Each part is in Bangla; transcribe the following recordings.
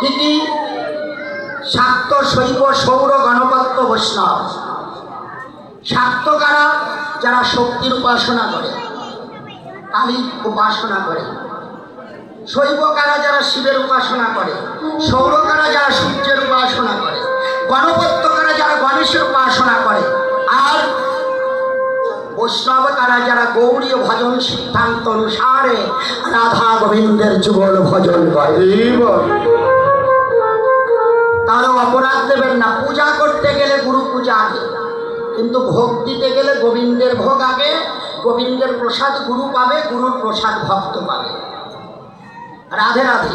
কি কি? শাক্ত, শৈব, সৌর, গণপত্য, বৈষ্ণব। শাক্ত কারা? যারা শক্তির উপাসনা করে, কালীর উপাসনা করে। শৈব কারা? যারা শিবের উপাসনা করে। সৌর কারা? যারা সূর্যের উপাসনা করে। গণপত্য কারা? যারা গণেশের উপাসনা করে। আর বৈষ্ণব কারা? যারা গৌরী ভজন সিদ্ধান্ত অনুসারে রাধা গোবিন্দের যুগল ভজন করে। তারা অপরাধ দেবেন না। পূজা করতে গেলে গুরু পূজা আগে, কিন্তু ভোগ দিতে গেলে গোবিন্দের ভোগ আগে। গোবিন্দের প্রসাদ গুরু পাবে, গুরুর প্রসাদ ভক্ত পাবে। রাধে রাধে।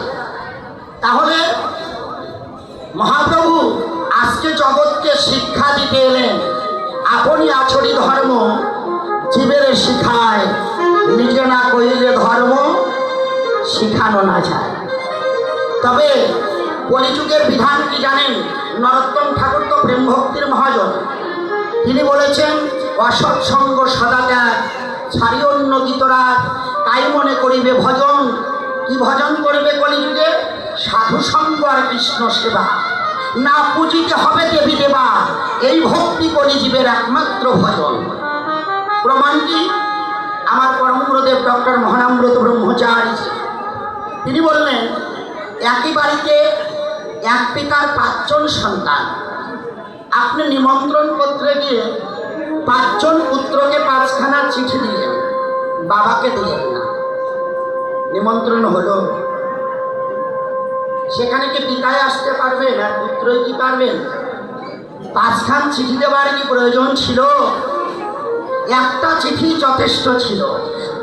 তাহলে মহাপ্রভু আজকে জগৎকে শিক্ষা দিতে এলেন। আপনি আচরি ধর্ম জীবের শিখায়, নিজে না কইলে ধর্ম শিখানো না যায়। তবে কলিযুগের বিধান কি জানেন? নরোত্তম ঠাকুর তো প্রেম ভক্তির মহাজন। তিনি বলেছেন, অসৎসঙ্গ সদা ত্যাগ, ছাড়ি অন্য গীতরা, তাই মনে করিবে ভজন। কি ভজন করবে কলিযুগে? সাধু সঙ্গ আর কৃষ্ণ সেবা। না পুজিতে হবে দেবী দেবা, এই ভক্তি কলিজীবের একমাত্র ভজন। প্রমাণ কি? আমার পরমগুরুদেব ডক্টর মহানামব্রত ব্রহ্মচারী তিনি বললেন, একই বাড়িতে এক পিতার 5 জন সন্তান। আপনি নিমন্ত্রণ পত্রে গিয়ে 5 জন পুত্রকে 5খানা চিঠি দিলেন, বাবাকে দিলেন না। নিমন্ত্রণ হলো, সেখানে কি পিতায় আসতে পারবেন আর পুত্রই কি পারবেন? 5খান চিঠি দেওয়ার কি প্রয়োজন ছিল? একটা চিঠি যথেষ্ট ছিল।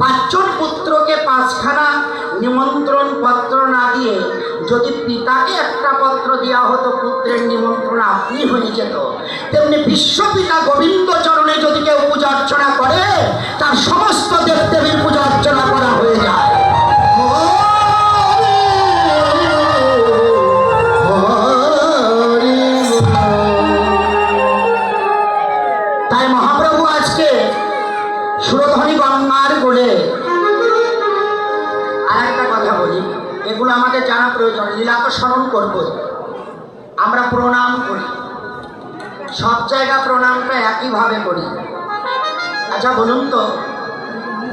5 জন পুত্রকে 5খানা নিমন্ত্রণ পত্র না দিয়ে যদি পিতাকে একটা পত্র দেওয়া হতো, পুত্রের নিমন্ত্রণ আপনি হয়ে যেত। তেমনি বিশ্বপিতা গোবিন্দ চরণে যদি কেউ পূজা অর্চনা করে, তার সমস্ত দেবদেবীর পূজা অর্চনা করা হয়ে যায়। তাই মহাপ্রভু আজকে সুরধনী গঙ্গার কোলে, আর একটা কথা বলি, এগুলো আমাদের জানা প্রয়োজন। লীলা তো স্মরণ করবো, আমরা প্রণাম করি, সব জায়গা প্রণামটা একইভাবে করি। আচ্ছা বলুন তো,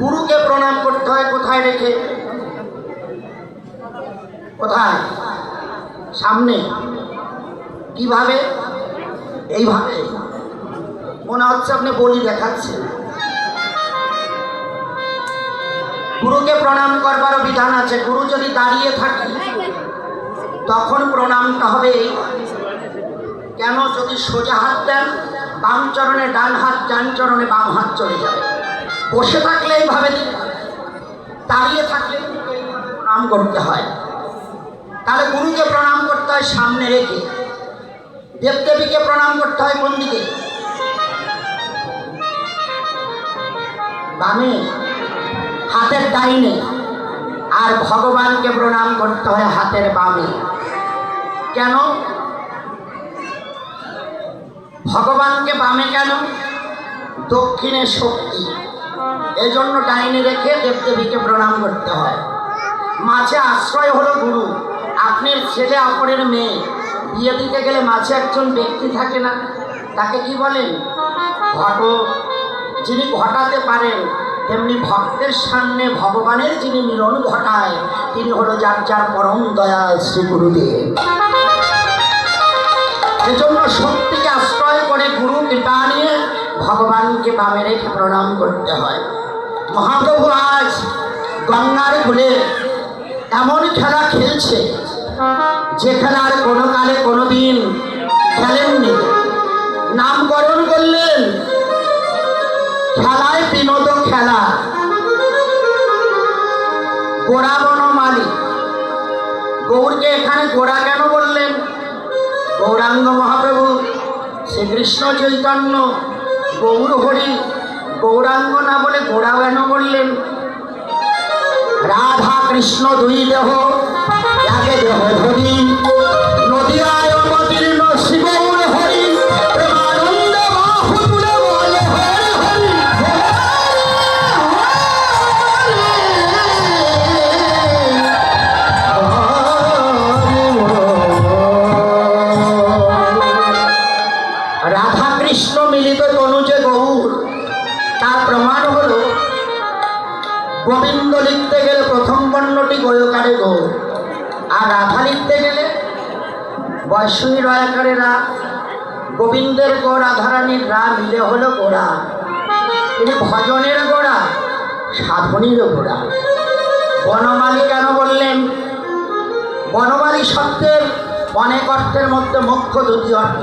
গুরুকে প্রণাম করতে হয় কোথায় রেখে? কোথায়? সামনে। কিভাবে? এইভাবে। মনে হচ্ছে আপনি বলি দেখাচ্ছেন। গুরুকে প্রণাম করবারও বিধান আছে। গুরু যদি দাঁড়িয়ে থাকে তখন প্রণামটা হবে। কেন? যদি সোজা হাত দেন, বাম চরণে ডান হাত, ডান চরণে বাম হাত চলে যাবে। বসে থাকলে এইভাবে দিতে হয়, দাঁড়িয়ে থাকলে প্রণাম করতে হয়। তাহলে গুরুকে প্রণাম করতে হয় সামনে রেখে। দেবদেবীকে প্রণাম করতে হয় কোন দিকে? বামে, হাতের ডাইনে। আর ভগবানকে প্রণাম করতে হয় হাতের বামে। কেন ভগবানকে বামে? কেন? দক্ষিণে শক্তি, এই জন্য ডাইনে রেখে দেবদেবীকে প্রণাম করতে হয়। মাঝে আশ্রয় হলো গুরু। আপনার ছেলে অপরের মেয়ে বিয়ে দিতে গেলে মাঝে একজন ব্যক্তি থাকে না, তাকে কি বলেন? ঘটক। যিনি ঘটাতে পারেন, তেমনি ভক্তের সামনে ভগবানের যিনি মিলন ঘটায়, তিনি হলো যার যার পরম দয়াল শ্রী গুরুদেব। এজন্য শক্তিকে আশ্রয় করে গুরু কৃপা নিয়ে ভগবানকে বামে রেখে প্রণাম করতে হয়। মহাপ্রভু আজ গঙ্গার কূলে এমন খেলা খেলছে যে খেলার কোনো কালে কোনো দিন খেলেননি। নামকরণ করলেন খেলায় বিনোদ খেলা। গোড়া বনমালী। গৌরকে এখানে গোড়া কেন বললেন? গৌরাঙ্গ মহাপ্রভু শ্রীকৃষ্ণ চৈতন্য গৌর হরি, গৌরাঙ্গ না বলে গোড়া কেন বললেন? রাধা কৃষ্ণ দুই দেহ, একে দেহ ধরি, নদীয়ায় অবতীর্ণ শিব হরি, প্রেমানন্দ বাহু তুলে বলে হরি হরি। আর রাধা লিখতে গেলে বৈষ্ণবী রয়াকারেরা গোবিন্দের গো রাধারানীর রা মিলে হলো গোড়া। তিনি ভজনের গোড়া, সাধনীর গোড়া। বনমালী কেন বললেন? বনমালী শব্দের অনেক অর্থের মধ্যে মুখ্য দুটি অর্থ।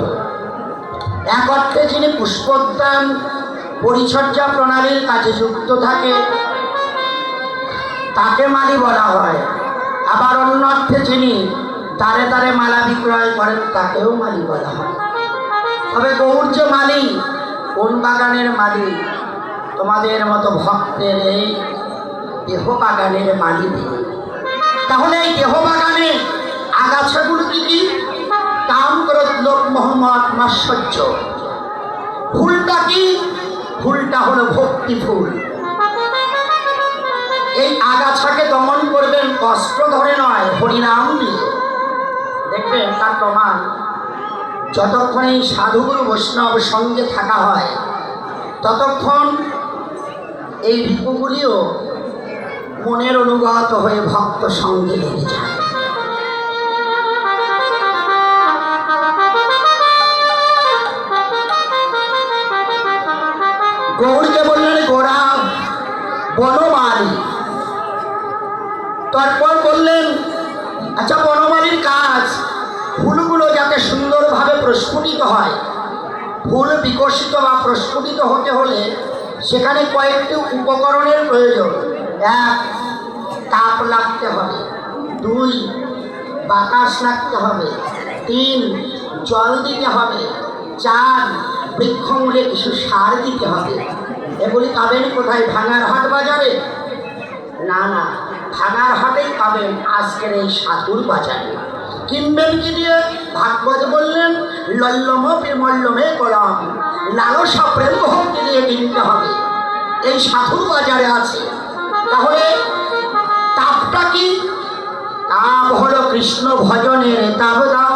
এক অর্থে যিনি পুষ্পোদ্যান পরিচর্যা প্রণালীর কাজে যুক্ত থাকে তাকে মালী বলা হয়। আবার অন্য অর্থে যিনি তারে তারে মালা বিক্রয় করেন তাকেও মালী বলা হয়। তবে গৌর যে মালী, কোন বাগানের মালী? তোমাদের মতো ভক্তের এই দেহ বাগানের মালী। তাহলে এই দেহ বাগানে আগাছাগুলো কি কি? কাম, ক্রোধ, লোভ, মোহ, মদ, মাৎসর্য। ফুলটা কি? ফুলটা হলো ভক্তি ফুল। এই আগাছাকে দমন করবেন কষ্ট ধরে নয়, হরিনাম দিয়ে। দেখবেন তার প্রমাণ, যতক্ষণ এই সাধুগুরু বৈষ্ণব সঙ্গে থাকা হয় ততক্ষণ এই রিপুগুলিও মনের অনুগত হয়ে ভক্ত সঙ্গে লেগে যায়। গৌরকে বললেন গোড়া বনমালী। তারপর বললেন আচ্ছা, বনমালীর কাজ ফুলগুলো যাতে সুন্দরভাবে প্রস্ফুটিত হয়। ফুল বিকশিত বা প্রস্ফুটিত হতে হলে সেখানে কয়েকটি উপকরণের প্রয়োজন। এক, তাপ লাগতে হবে। দুই, বাতাস লাগতে হবে। তিন, জল দিতে হবে। চার, বৃক্ষমূলে কিছু সার দিতে হবে। এগুলি পাবেন কোথায়? ভাঙার হাট বাজারে? না না, ভাঙার হাটেই পাবেন আজকের এই সাধুর বাজারে। কিনবেন কি দিয়ে? ভাগবত বললেন লল্লম বিমল্লমে কলম, লালসা প্রেম ভক্তি দিয়ে কিনতে হবে। এই সাধুর বাজারে আছে। তাহলে তাপটা কি? তাপ হলো কৃষ্ণ ভজনের তাপ দাও।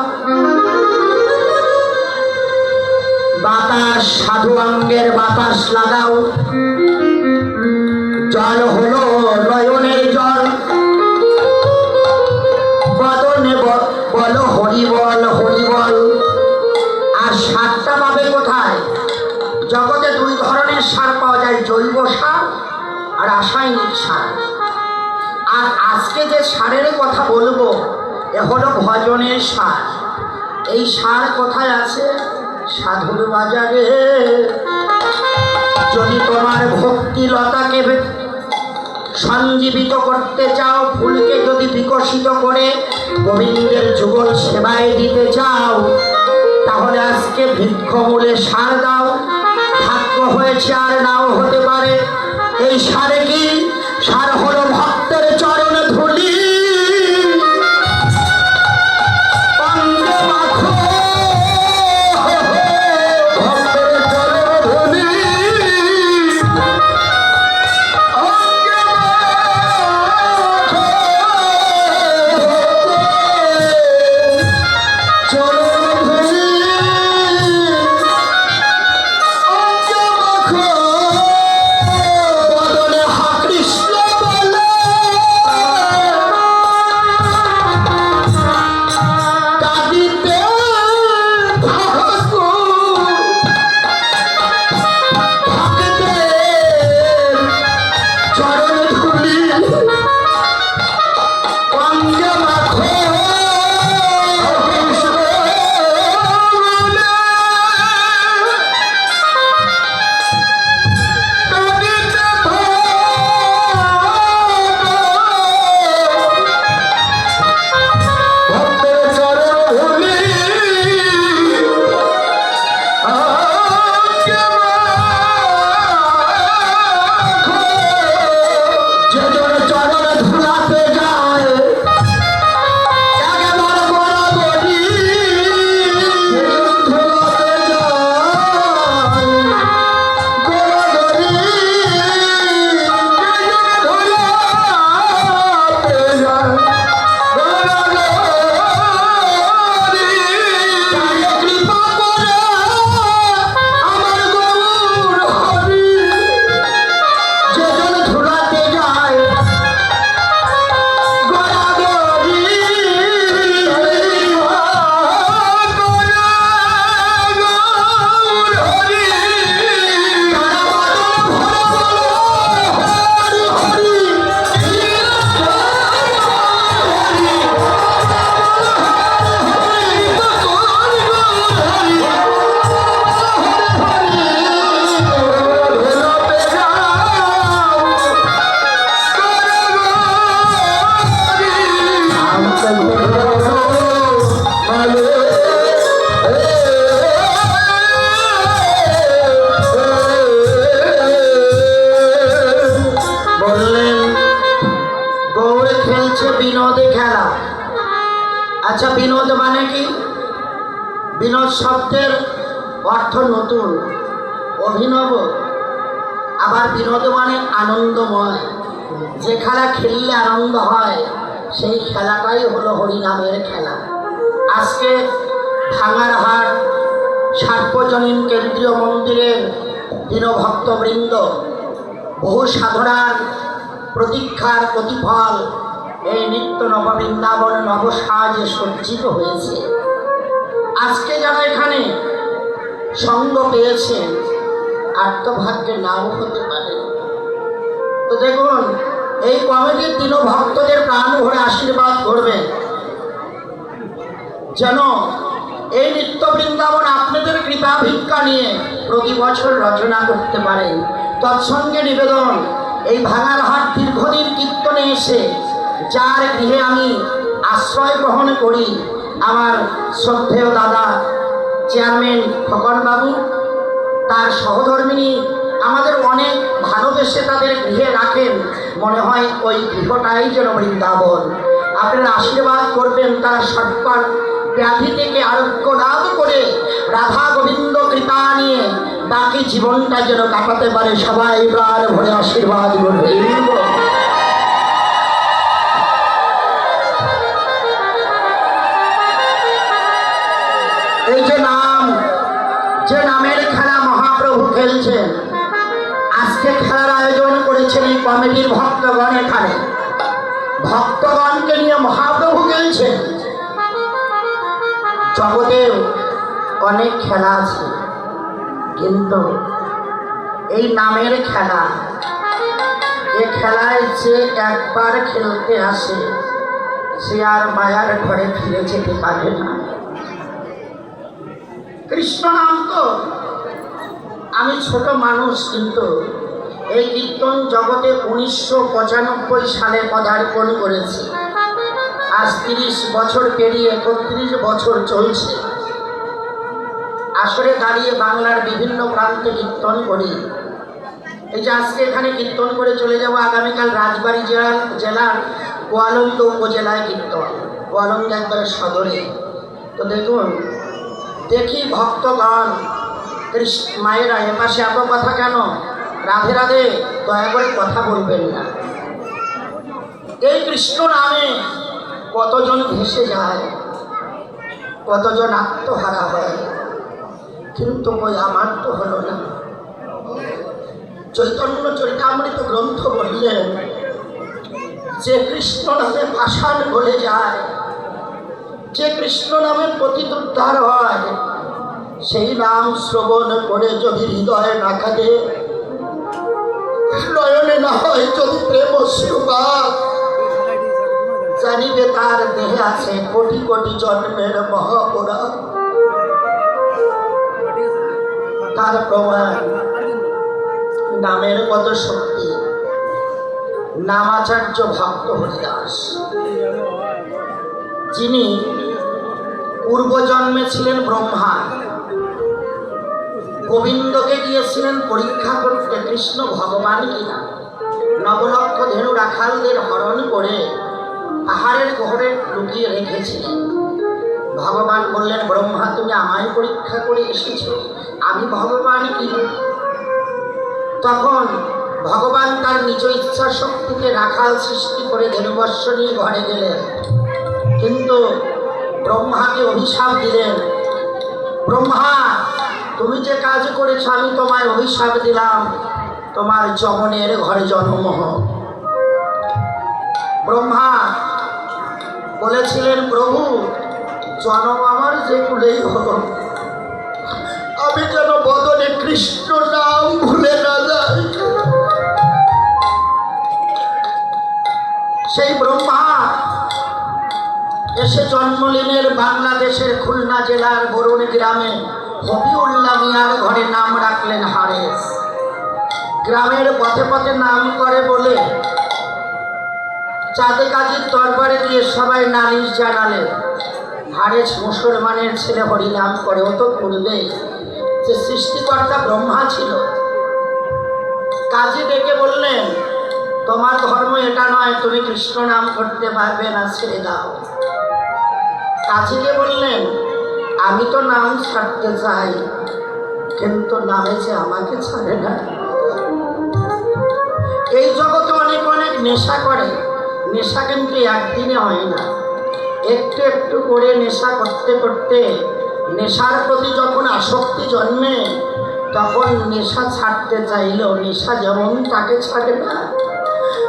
বাতাস, সাধু অঙ্গের বাতাস লাগাও। জল হলো নয়নের জল। বদনে বলো হরিবল হরিবল। আর সারটা পাবে কোথায়? জগতে দুই ধরনের সার পাওয়া যায়, জৈব সার আর রাসায়নিক সার। আর আজকে যে সারের কথা বলবো এ হলো ভজনের সার। এই সার কোথায় আছে? সাধুর বাজারে। যদি তোমার ভক্তি লতাকে সঞ্জীবিত করতে চাও, ফুলকে যদি বিকশিত করে গোবিন্দের যুগল সেবায় দিতে চাও, তাহলে আজকে বৃক্ষমূলে সার দাও। ভাগ্য হয়েছে আর নাও হতে পারে। এই সারে কি? সার হলো ভক্তের চরণ ধুলি। বদনে হা কৃষ্ণ বলে আচ্ছা, বিনোদ মানে কি? বিনোদ শব্দের অর্থ নতুন, অভিনব। আবার বিনোদ মানে আনন্দময়। যে খেলা খেললে আনন্দ হয় সেই খেলাটাই হলো হরিনামের খেলা। আজকে ভাঙারহাট সার্বজনীন কেন্দ্রীয় মন্দিরের দীনভক্তবৃন্দ বহু সাধনার প্রতীক্ষার প্রতিফল এই নিত্য নববৃন্দাবন নবসাজে সজ্জিত হয়েছে। আজকে যারা এখানে সঙ্গ পেয়েছেন আত্মভাগ্যে নাও হতে পারে। তো দেখুন, এই কমিটির দীনভক্তদের প্রাণ ভরে আশীর্বাদ করবেন যেন এই নিত্য বৃন্দাবন আপনাদের কৃপা ভিক্ষা নিয়ে প্রতি বছর রচনা করতে পারেন। তৎসঙ্গে নিবেদন, এই ভাঙারহাট দীর্ঘদিন কীর্তনে এসে যার গৃহে আমি আশ্রয় গ্রহণ করি, আমার শ্রদ্ধেয় দাদা চেয়ারম্যান খোকনবাবু, তার সহধর্মিনী আমাদের অনেক ভালোবেসে তাদের গৃহে রাখেন। মনে হয় ওই গৃহটাই যেন বৃন্দাবন। আপনারা আশীর্বাদ করবেন তারা সৎকর ব্যাধি থেকে আরোগ্য লাভ করে রাধা গোবিন্দ কৃপা নিয়ে বাকি জীবনটা যেন কাটাতে পারে। সবাই প্রাণ ভরে আশীর্বাদ করবে। এই যে নাম, যে নামের খেলা মহাপ্রভু খেলছেন, আজকে খেলার আয়োজন করেছেন এই কমিটির ভক্তগণ। এখানে ভক্তগণকে নিয়ে মহাপ্রভু খেলছেন। জগতেও অনেক খেলা আছে, কিন্তু এই নামের খেলা, এ খেলায় যে একবার খেলতে আসে সে আর মায়ার ঘরে ফিরে যেতে পারে না। কৃষ্ণ নাম তো, আমি ছোট মানুষ, কিন্তু এই কীর্তন জগতে 1995 সালে পদার্পণ করেছি। আজ 30 বছর পেরিয়ে 31 বছর চলছে। আসরে দাঁড়িয়ে বাংলার বিভিন্ন প্রান্তে কীর্তন করি। এই যে আজকে এখানে কীর্তন করে চলে যাব, আগামীকাল রাজবাড়ী জেলার গোয়ালন্দ উপজেলায় কীর্তন, গোয়ালন্দ একবারে সদরে। তো দেখুন, দেখি ভক্তগণ কৃষ্ণ মায়েরা এপাশে এত কথা কেন? রাধে রাধে, দয়া করে কথা বলবেন না। এই কৃষ্ণ নামে কতজন ভেসে যায়, কতজন আত্মহারা হয়, কিন্তু ওই আমার তো হলো না। চৈতন্য চরিতামৃত গ্রন্থ বললেন যে কৃষ্ণ নামে পাষাণ গলে যায়, যে কৃষ্ণ নামে পতিত উদ্ধার হয়, সেই নাম শ্রবণ করে যদি হৃদয়ে না কাঁদে, নয়নে না হয় যদি প্রেম অশ্রুপাত, জানিবে তার দেহে আছে কোটি কোটি জন্মের মহাপুরাণ। তার প্রমাণ নামের কত শক্তি। নামাচার্য ভক্ত হরিদাস, যিনি পূর্বজন্মে ছিলেন ব্রহ্মা, গোবিন্দকে গিয়েছিলেন পরীক্ষা করতে কৃষ্ণ ভগবান কিনা। নবলক্ষ ধেনু রাখালদের হরণ করে পাহাড়ের গহরে লুকিয়ে রেখেছিলেন। ভগবান বললেন, ব্রহ্মা তুমি আমায় পরীক্ষা করে এসেছ, আমি ভগবান কি? তখন ভগবান তার নিজ ইচ্ছা শক্তিতে রাখাল সৃষ্টি করে ধেনুবর্ষ নিয়ে ঘরে গেলেন, কিন্তু ব্রহ্মাকে অভিশাপ দিলেন। ব্রহ্মা, তুমি যে কাজ করেছ আমি তোমায় অভিশাপ দিলাম, তোমার যমনের ঘরে জন্ম হোক। ব্রহ্মা বলেছিলেন, প্রভু জন্ম আমার যে কুলেই হোক, আমি যেন বদনে কৃষ্ণ নাম ভুলে না যাই। সেই ব্রহ্মা এসে জন্ম নিলেন বাংলাদেশের খুলনা জেলার বরুণ গ্রামে। হবিউল্লাহ মিয়ার ঘরে নাম রাখলেন হারেস। গ্রামের পথে পথে নাম করে বলে চাঁদে কাজীর দরবারে গিয়ে সবাই নালিশ জানালেন, হারেস মুসলমানের ছেলে হরিনাম করে। ও তো পূর্বে যে সৃষ্টিকর্তা ব্রহ্মা ছিল। কাজী ডেকে বললেন, তোমার ধর্ম এটা নয়, তুমি কৃষ্ণ নাম করতে পারবে না, ছেড়ে দাও। কাজীকে বললেন, আমি তো নাম ছাড়তে চাই, কিন্তু নামে যে আমাকে ছাড়ে না। এই জগতে অনেক অনেক নেশা করে, নেশা কিন্তু একদিনে হয় না, একটু একটু করে নেশা করতে করতে নেশার প্রতি যখন আসক্তি জন্মে, তখন নেশা ছাড়তে চাইলেও নেশা যেমন তাকে ছাড়ে না,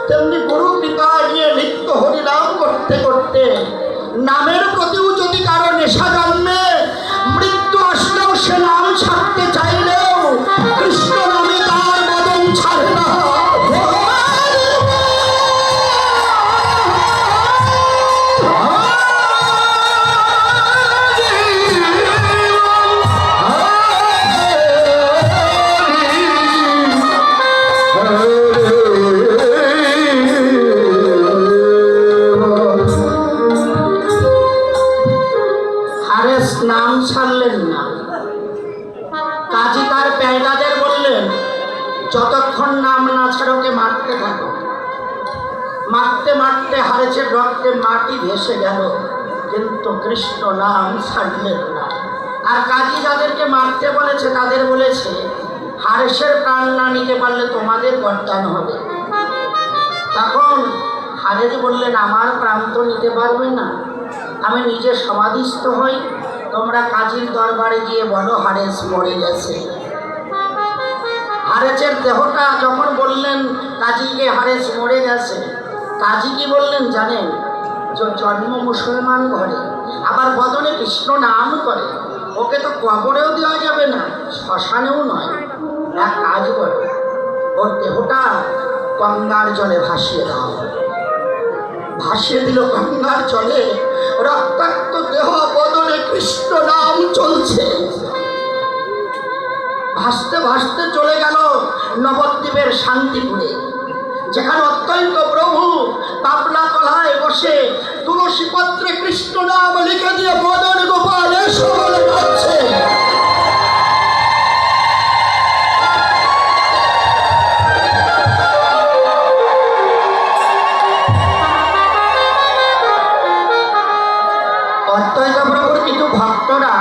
তেমনি গুরু কৃপা নিয়ে নিত্য হরিনাম করতে করতে নামের প্রতিও যদি কারো নেশা জন্মে, মৃত্যু আসলেও সে নাম ছাড়তে চাইলেও কৃষ্ণ নামে তার বদন ছাড়ে না। নাম ছাড়লেন না। কাজী তার পেয়াদাদের বললেন, যতক্ষণ নাম না ছাড়োকে মারতে থাকো। মারতে মারতে হারেছের রক্তে মাটি ভেসে গেল, কিন্তু কৃষ্ণ নাম ছাড়লেন না। আর কাজী যাদেরকে মারতে বলেছে তাদের বলেছে, হারেসের প্রাণ না নিতে পারলে তোমাদের গর্দান হবে। তখন হারেস বললেন, আমার প্রাণ তো নিতে পারবে না, আমি নিজে সমাধিস্থ হই, তোমরা কাজীর দরবারে গিয়ে বলো হারেস মরে গেছে। হারেসের দেহটা যখন বললেন কাজীকে হারেস মরে গেছে, কাজী কি বললেন জানেন? জন্ম মুসলমান ঘরে, আবার বদনে কৃষ্ণ নাম করে, ওকে তো কবরেও দেওয়া যাবে না, শ্মশানেও নয়। এক কাজ করো, ওর দেহটা গঙ্গার জলে ভাসিয়ে দাও। ভাসিয়ে দিল গঙ্গার জলে, রক্তাক্ত দেহ বদনে কৃষ্ণ নাম চলছে। ভাসতে ভাসতে চলে গেল নবদ্বীপের শান্তিপুরে, যেখানে অত্যন্ত প্রভু পাবলা তলায় বসে তুলসী পত্রে কৃষ্ণ নাম লিখে দিয়ে বদন গোপাল এসো বলে ডাকছে। অদ্বৈত প্রভুর কিছু ভক্তরা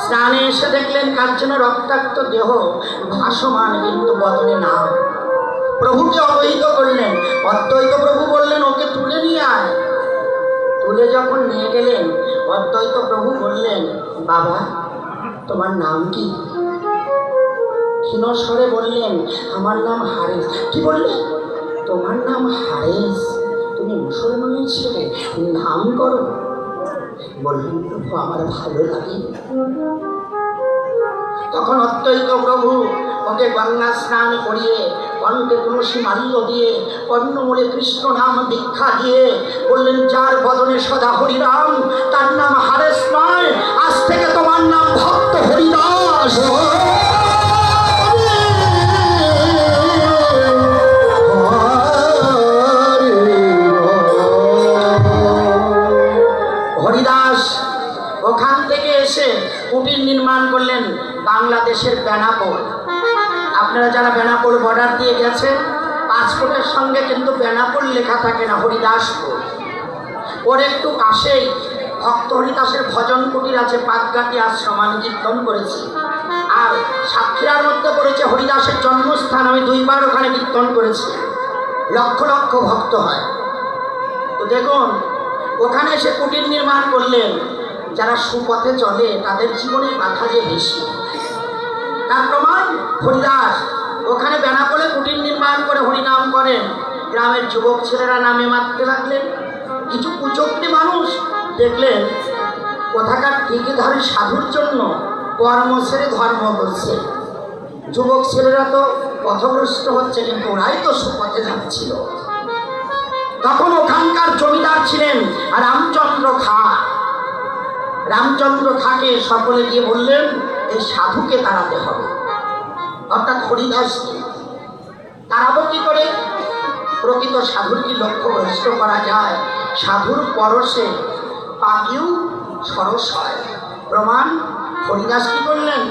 স্নানে এসে দেখলেন কার জন্য রক্তাক্ত দেহ ভাসমান, কিন্তু বদনে নাম। প্রভুকে অবহিত করলেন। অদ্বৈত প্রভু বললেন, ওকে তুলে নিয়ে আয়। তুলে যখন নিয়ে গেলেন, অদ্বৈত প্রভু বললেন, বাবা তোমার নাম কি? ক্ষীণস্বরে বললেন, আমার নাম হারেস। কি বললেন? তোমার নাম হারেস? তুমি মুসলমানের ছেলে, নাম করো। বললেন, প্রভু আমার ভালো লাগে। তখন অদ্বৈত প্রভু ওকে গঙ্গা স্নান করিয়ে, কণ্ঠে তুলসী মাল্য দিয়ে, কর্ণমূলে কৃষ্ণ নাম দীক্ষা দিয়ে বললেন, যার বদনে সদা হরিনাম, তার নাম হারেস নয়, আজ থেকে তোমার নাম ভক্ত হরিদাস। হরিদাস ওখান থেকে এসে কুটির নির্মাণ করলেন বাংলাদেশের বেনাপোল। আপনারা যারা বেনাপোল বর্ডার দিয়ে গেছেন, পাসপোর্টের সঙ্গে কিন্তু বেনাপোল লেখা থাকে না, হরিদাসপুর। ওর একটু পাশেই ভক্ত হরিদাসের ভজন কুটির আছে, পাতগাটি আশ্রম, আমি কীর্তন করেছি। আর সাতক্ষীরার মধ্যে পড়েছে হরিদাসের জন্মস্থান, আমি 2 বার ওখানে কীর্তন করেছি। লক্ষ লক্ষ ভক্ত হয়। তো দেখুন, ওখানে এসে কুটির নির্মাণ করলেন। যারা সুপথে চলে তাদের জীবনে বাধা যে বেশি, তার প্রমাণ হরিদাস ওখানে বেনাপোলে কুটির নির্মাণ করে হরিনাম করেন। গ্রামের যুবক ছেলেরা নামে মারতে লাগলেন। কিছু কুচক্রী মানুষ দেখলেন কোথাকার ঠিকধারী সাধুর জন্য কর্ম ছেড়ে ধর্ম করছে। যুবক ছেলেরা তো পথভ্রষ্ট হচ্ছে, কিন্তু ওরাই তো সুপথে যাচ্ছিল। তখন ওখানকার জমিদার ছিলেন রামচন্দ্র খা। রামচন্দ্র খাকে সকলে গিয়ে বললেন, এই সাধুকে তাড়াতে হবে, অর্থাৎ হরিদাসকে। তাড়াবো কি করে? প্রকৃত সাধুর কি লক্ষ্য ভ্রষ্ট করা যায়? সাধুর পরশে পাখিও সরস হয়। প্রমাণ, হরিদাস কি করলেন?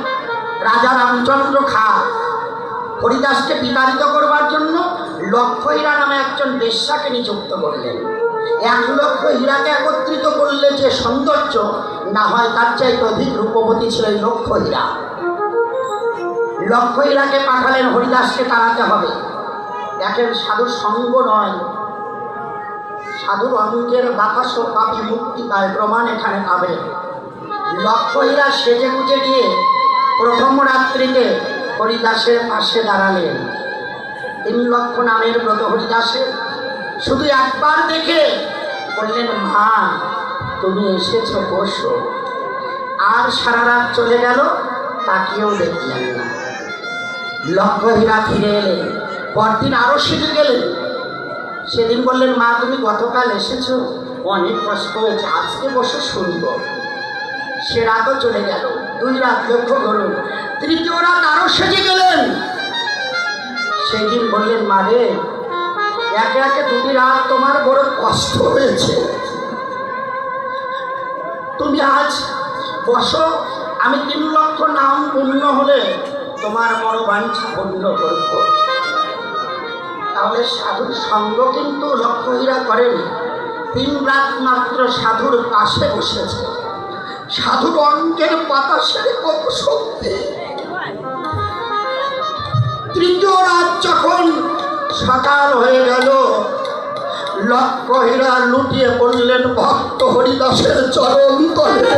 রাজা রামচন্দ্র খা হরিদাসকে বিতাড়িত করবার জন্য লক্ষহীরা নামে একজন বেশ্যাকে নিযুক্ত করলেন। 1,00,000 হীরাকে একত্রিত করলে যে সৌন্দর্য না হয়, তার চাইতে অধিক রূপবতী ছিল এই 1,00,000 হীরা। 1,00,000 হীরাকে পাঠালেন হরিদাসকে তাড়াতে হবে। দেখেন, সাধুর সঙ্গ নয়, সাধুর অঙ্কের বাতাস পাপি মুক্তি পায়, প্রমাণ এখানে পাবে। 1,00,000 হীরা সেজে গুজে গিয়ে প্রথম রাত্রিতে হরিদাসের পাশে দাঁড়ালেন। 3,00,000 নামের ব্রত হরিদাসের। শুধু একবার দেখে বললেন, মা তুমি এসেছো, বসো। আর সারা রাত চলে গেল, তাকিয়েও দেখলেন না। 1,00,000 হীরা ফিরে এলেন। পরদিন আরো সেজে গেলেন। সেদিন বললেন, মা তুমি গতকাল এসেছো, অনেক কষ্ট হয়েছে, আজকে বসে শুনবো। সে রাতও চলে গেল। 2 রাত, লক্ষ্য করুন। 3য় রাত আরো সেজে গেলেন। সেই দিন বললেন, মা রে, একে একে 2 রাত তোমার বড় কষ্ট হয়েছে, তুমি আজ বসো, আমি 3,00,000 নাম পূর্ণ হলে তোমার মনোবাঞ্ছা পূর্ণ করব। তাহলে সাধুর সঙ্গ কিন্তু 1,00,000 হীরা করেনি। 3 রাত মাত্র সাধুর পাশে বসেছে। সাধুর অঙ্কের বাতাসের কত শক্তি! 3য় রাত যখন সকাল হয়ে গেল, 1,00,000 হীরা লুটিয়ে পড়লেন ভক্ত হরিদাসের চরণ তলে।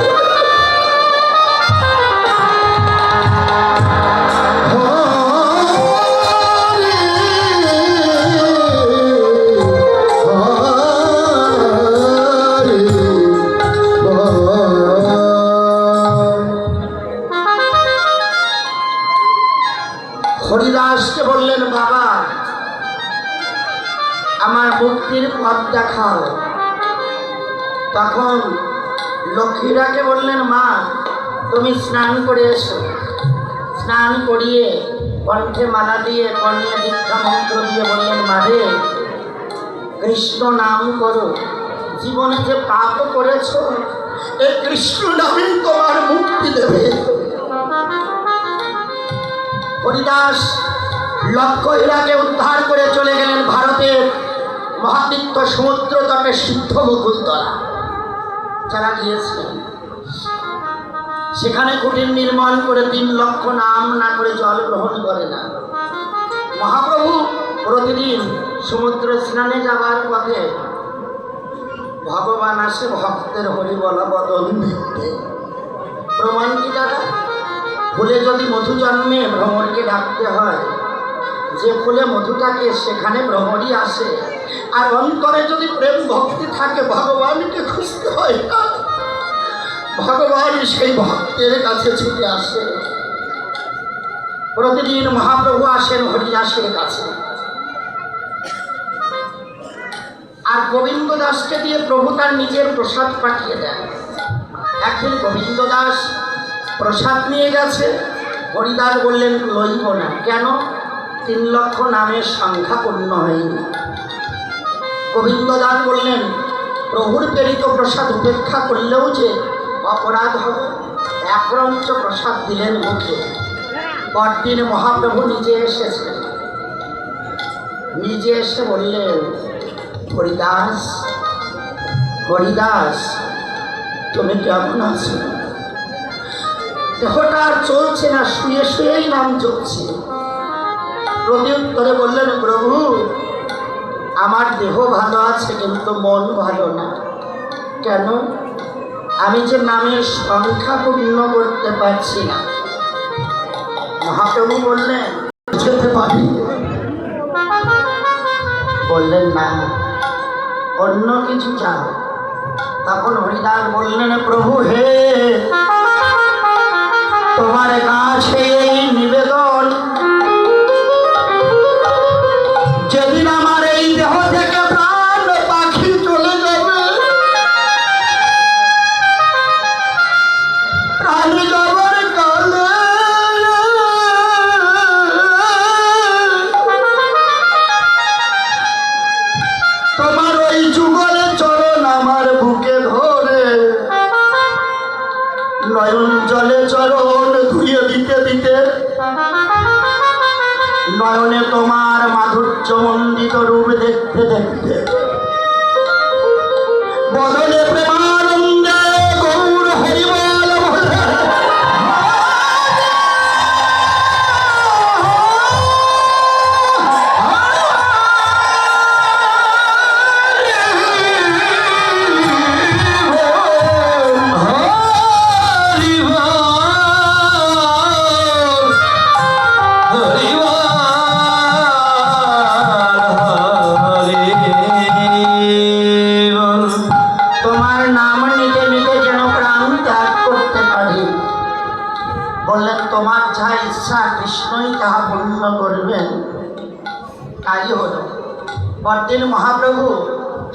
হরিদাসকে বললেন, বাবা আমার মুক্তির পথ দেখাও। তখন লক্ষ্মীরাকে বললেন, মা তুমি স্নান করে এসো। স্নান করিয়ে কণ্ঠে মালা দিয়ে, কর্ণে দীক্ষা মন্ত্র দিয়ে বললেন, মা রে, কৃষ্ণ নাম করো, জীবনে যে পাপ করেছ এই কৃষ্ণ নামই তোমার মুক্তি দেবে। হরিদাস 1,00,000 হীরাকে উদ্ধার করে চলে গেলেন ভারতের মহাতীর্থ সমুদ্র তটে সিদ্ধ মুকুলতলা। যারা গিয়েছিলেন সেখানে কুটির নির্মাণ করে 3,00,000 নাম না করে জল গ্রহণ করে না। মহাপ্রভু প্রতিদিন সমুদ্র স্নানে যাবার পথে ভগবান আসে ভক্তের হরিবলা বদন দেখতে। প্রমাণ কি দাদা? ফুলে যদি মধু জন্মে ভ্রমরকে ডাকতে হয়, যে ফুলে মধু থাকে সেখানে ভ্রমরই আসে। আর অন্তরে যদি প্রেম ভক্তি থাকে, ভগবানকে খুঁজতে হয় না, ভগবান সেই ভক্তের কাছে ছুটে আসে। প্রতিদিন মহাপ্রভু আসেন হরিদাসের কাছে। আর গোবিন্দ দাসকে দিয়ে প্রভু তার নিজের প্রসাদ পাঠিয়ে দেন। একদিন গোবিন্দ দাস প্রসাদ নিয়ে গেছে। হরিদাস বললেন, লইব না। কেন? 3,00,000 নামের সংখ্যা পূর্ণ হয়নি। গোবিন্দ দাস বললেন, প্রভুর প্রেরিত প্রসাদ উপেক্ষা করলেও যে অপরাধ হবে। 1 রঞ্চ প্রসাদ দিলেন মুখে। পরদিন মহাপ্রভু নিজে এসেছেন। নিজে এসে বললেন, হরিদাস, হরিদাস তুমি কেমন আছো? দেহটা আর চলছে না, শুয়ে শুয়েই নাম চলছে। প্রত্যুত্তরে বললেন, প্রভু আমার দেহ ভালো আছে কিন্তু মন ভালো না। কেন? আমি যে নামের সংখ্যা পূর্ণ করতে পারছি না। মহাপ্রভু বললেন, যেতে পারি? বললেন, না, অন্য কিছু চাও। তখন হরিদাস বললেন, প্রভু হে, তোমার কাছে এই নিবেদন, যেদিন আমার এই দেহ থেকে প্রাণ পাখি চলে যাবে, প্রাণ যাবার কালে তোমার ওই যুগলে চরণ আমার বুকে ধরে নয়ন জলে চরণ ধুয়ে দিতে দিতে, নয়নে তোমার মাধুর্য মণ্ডিত রূপ দেখতে দেখতে বদনে প্রেমানন্দে গৌর হরিবল বলে তোমার নাম নিতে নিতে যেন প্রাণ ত্যাগ করতে পারি। বললেন তোমার যা ইচ্ছা কৃষ্ণই তাহা পূর্ণ করবেন। তাই হলো। পরদিন মহাপ্রভু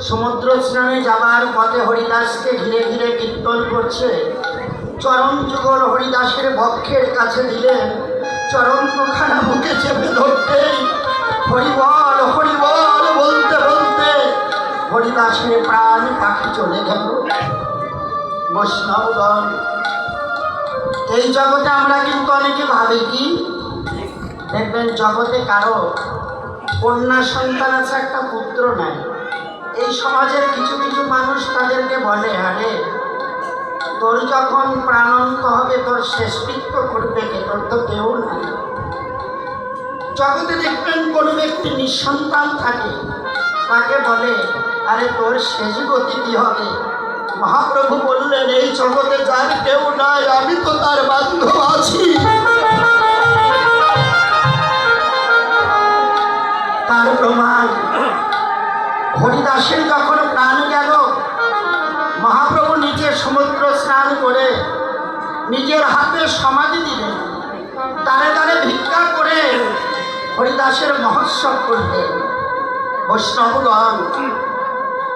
সমুদ্র স্নানে যাবার পথে হরিদাসকে ঘিরে ঘিরে কীর্তন করছে। চরণ যুগল হরিদাসের বক্ষের কাছে দিলেন, চরণ দুখানা বুকে চেপে ধরতেই হরিবল হরিবল বলতে বলতে হরিদাসের প্রাণ পাখি চলে গেল। বৈষ্ণবগণ, এই জগতে আমরা কিন্তু অনেকে ভাবি কি, দেখবেন জগতে কারো কন্যা সন্তান আছে, একটা পুত্র নাই। এই সমাজের কিছু কিছু মানুষ তাদেরকে বলে, আরে তোর যখন প্রাণান্ত হবে তোর শেষকৃত্য করবে কে, তোর তো কেউ নাই। জগতে দেখবেন কোনো ব্যক্তি নিঃসন্তান থাকে, তাকে বলে আরে তোর শেষ গতি কি হবে। মহাপ্রভু বললেন, এই জগতে যার কেউ নাই আমি তো তার বান্ধব আছি। তার প্রমাণ হরিদাসের যখন প্রাণ গেল, মহাপ্রভু নিজে সমুদ্র স্নান করে নিজের হাতে সমাধি দিলেন, তারে তারে ভিক্ষা করে হরিদাসের মহোৎসব করলেন। বৈষ্ণবগণ,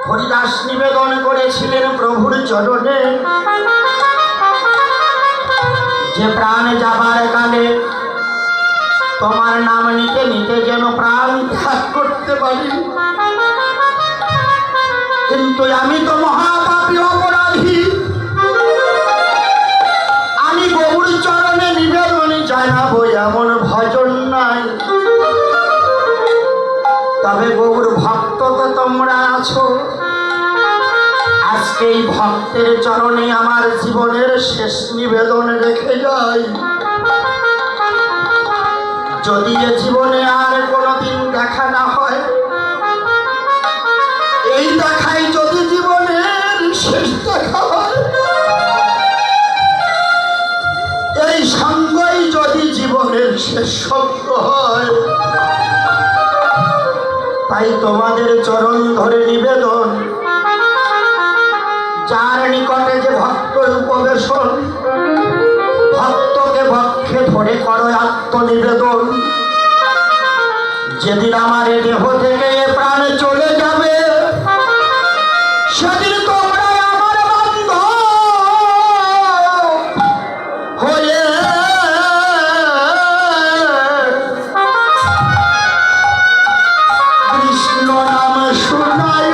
হরিদাস নিবেদন করেছিলেন প্রভুর চরণে যে প্রাণ যাবার কালে তোমার নাম নিতে নিতে যেন প্রাণ ত্যাগ করতে পারি। কিন্তু আমি তো মহাপাপী অপরাধী, আমি গৌর চরণে নিবেদন জানাবো এমন ভজন নাই। তবে গৌর ভক্ত তো তোমরা আছো, আজকে এই ভক্তের চরণে আমার জীবনের শেষ নিবেদন রেখে যাই। যদি এ জীবনে আর কোনোদিন দেখা না হয়, এই দেখাই যদি জীবনের শেষ দেখা হয়, এই সঙ্গই যদি জীবনের শেষ সঙ্গ হয়, তাই তোমাদের চরণ ধরে নিবেদন, যার নিকটে যে ভক্ত উপবেশন, ভক্তকে বক্ষে ধরে করো আত্মনিবেদন। যেদিন আমার এ দেহ থেকে এ প্রাণ চলে যাবে, সেদিন তোমরা আমার বান্ধব হয়ে কৃষ্ণ নাম শোনায়।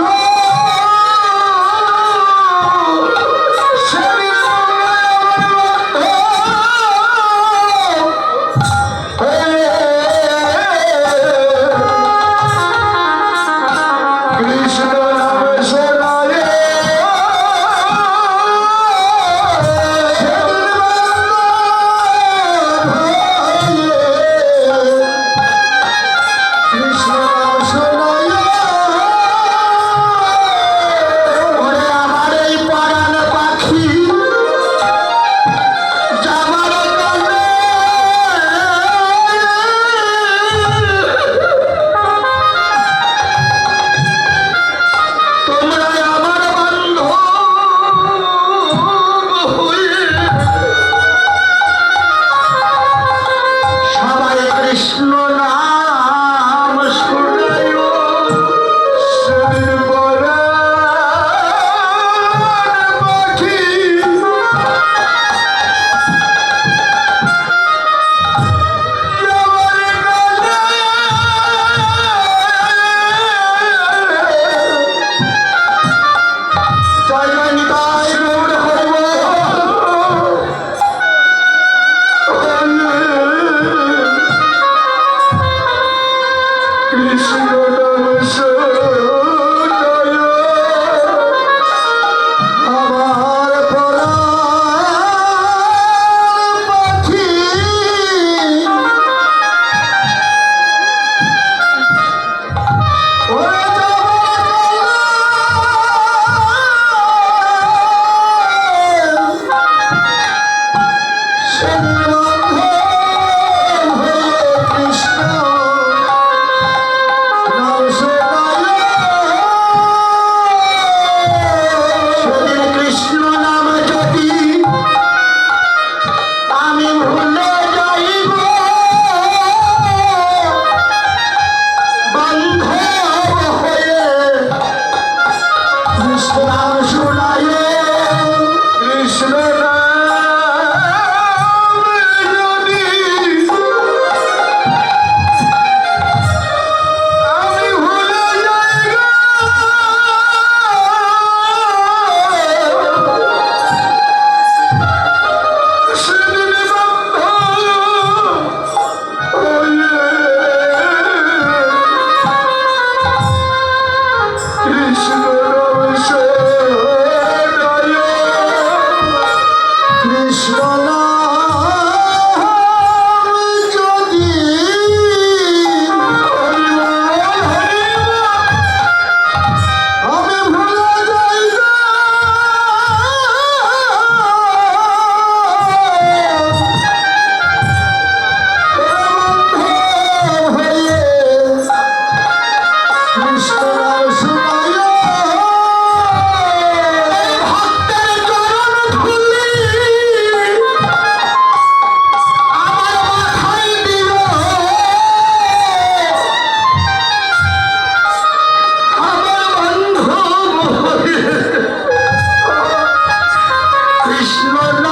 কৃষ্ণ